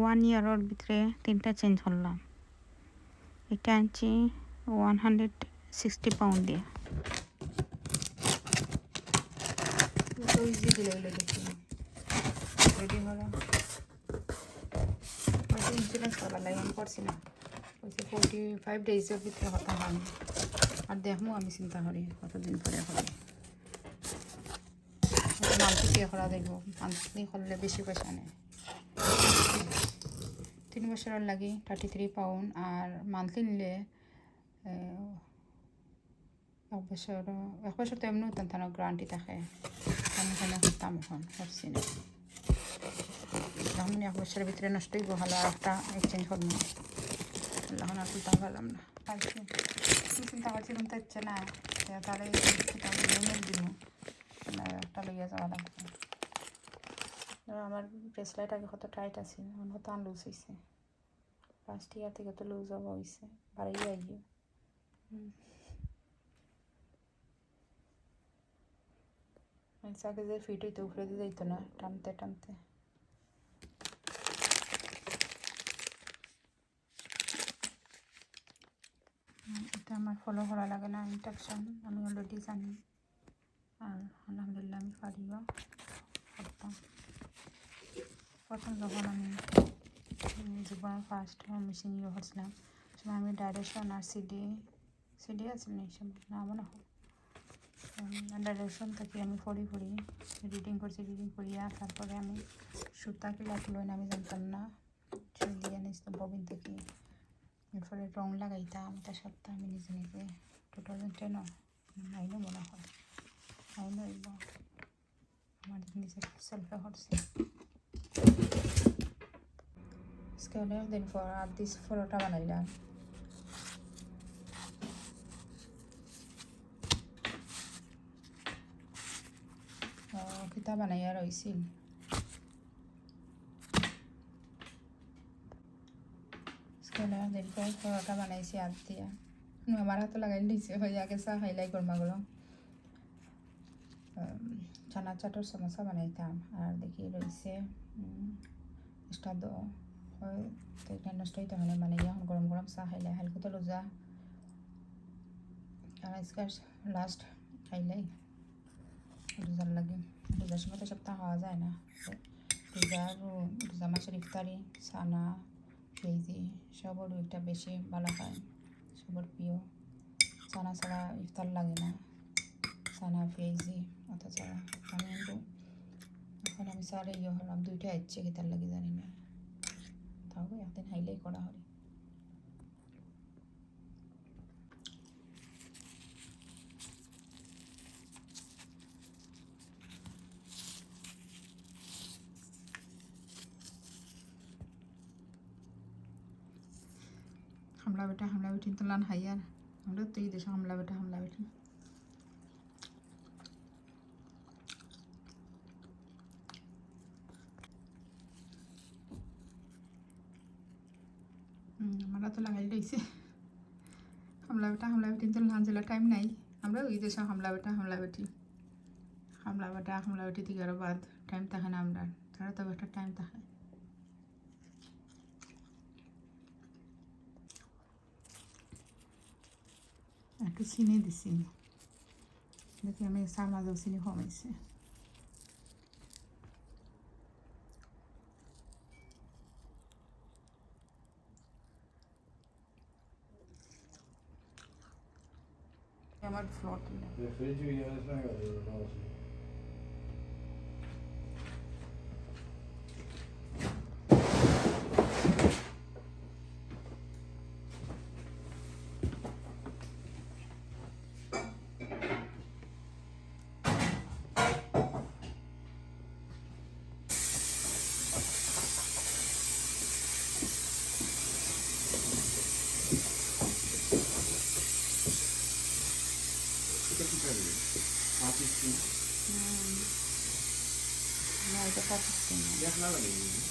1 ইয়ারের ভিতরে 3টা চেঞ্জ করলাম। এটা আনছি 160 পাউন্ড দিয়ে। ইজি দিলে দেখি রেডি করা ইন্স্যুরেন্স করা লাগে আমি করছি না, 45 ডেজের ভিতরে কথা হয় আর দেখবো আমি চিন্তা করি কতদিন পরে করি। মান্থলি পে করা দেখবো, মান্থলি করলে বেশি পয়সা নেয়। 3 বছরের লাগে 33 পাউন্ড আর মান্থলি নিলে 1 বছর তো এমনিও তার গ্যারান্টি থাকে। আমি এখানে করতাম এখন করছি না, তখন 1 বছরের ভিতরে নষ্ট হইব, ভালো আর একটা এক্সচেঞ্জ করবো। এখন আর তুলতে পারলাম না, চিন্তা করছি কিন্তু হচ্ছে না, তাহলে দিব না, একটা লইয়া যাওয়া লাগবে। আমার ব্রেসলেট আগে কত টাইট আছে, এখন কত লুজ হয়েছে। ফার্স্ট ইয়ার থেকে তো লুজ হওয়া হয়েছে, বাড়াই আইয়ে আগে যে ফিট হইতে উপরে দিয়ে যাইতো না টানতে টানতে। এটা আমার ফলো করা লাগে না, ইনস্ট্রাকশন আমি অলরেডি জানি আর আলহামদুলিল্লাহ আমি পারিও করতাম। প্রথম যখন আমি জীবনের ফার্স্ট মেশিন ইয়ে করছিলাম সময় আমি ডাইরেকশন আর সিডি আছে না এই সময় না মনে হয় ডাইরেকশন থেকে আমি পড়ি রিডিং করিয়া তারপরে আমি সুতা কিলাগুলো আমি জানতাম না, চুল দিয়ে নিয়েছিলাম ববিন থেকে। এরপরে রং লাগাইতাম, তার সাথে আমি নিজে 2010 আইনও মনে হয় আইনও হইব আমার নিজে সেলফে করছি। স্কেলের দিন পর আর দিস ফটোটা বানাইলাম। কিতা বানাইয়া রয়েছিল স্কেলের দিন পর ফটোটা বানাইছি হাত দিয়া, আমার হাতে লাগাই দিয়েছে হইয়া গেছে। হাইলাই গরমা গরম চানা চাটোর সমোসা বানাইতাম আর দেখি রয়েছে স্টার দো নষ্ট হইতে হয় মানে এখন গরম গরম চা খাইলে হালকা তো রোজা আর আজকাল লাস্ট খাইলাই রোজার লাগে। রোজার সময় তো সপ্তাহ খাওয়া যায় না, রোজা মাসের ইফতারি সানা পেঁয়াজি সবর একটা বেশি ভালো খায়, সবর প্রিয়। সানা ছাড়া ইফতার লাগে না, সানা পেঁয়াজি অত ছাড়া। আমি কিন্তু এখন আমি সারে ইয়ে হলাম 2টা ইচ্ছে খেতার লাগে জানি না, তাও একদিন হাইলাই করা হয়। হামলা বেটি তো লান হাইয়ার আমরা তো এই দেশে হামলা বেটি আমরা তো লাগাই রয়েছে হামলা বেটি তো লান জেলা টাইম নাই। আমরা ওই দেশে হামলা বেটি থেকে আরো বাদ টাইম থাকে না, আমরা তারা তো একটা টাইম থাকে। একটু চিনি দিছি, দেখি আমি চার মাঝেও চিনি কমাইছি। আমার ফ্লোট Pakistan.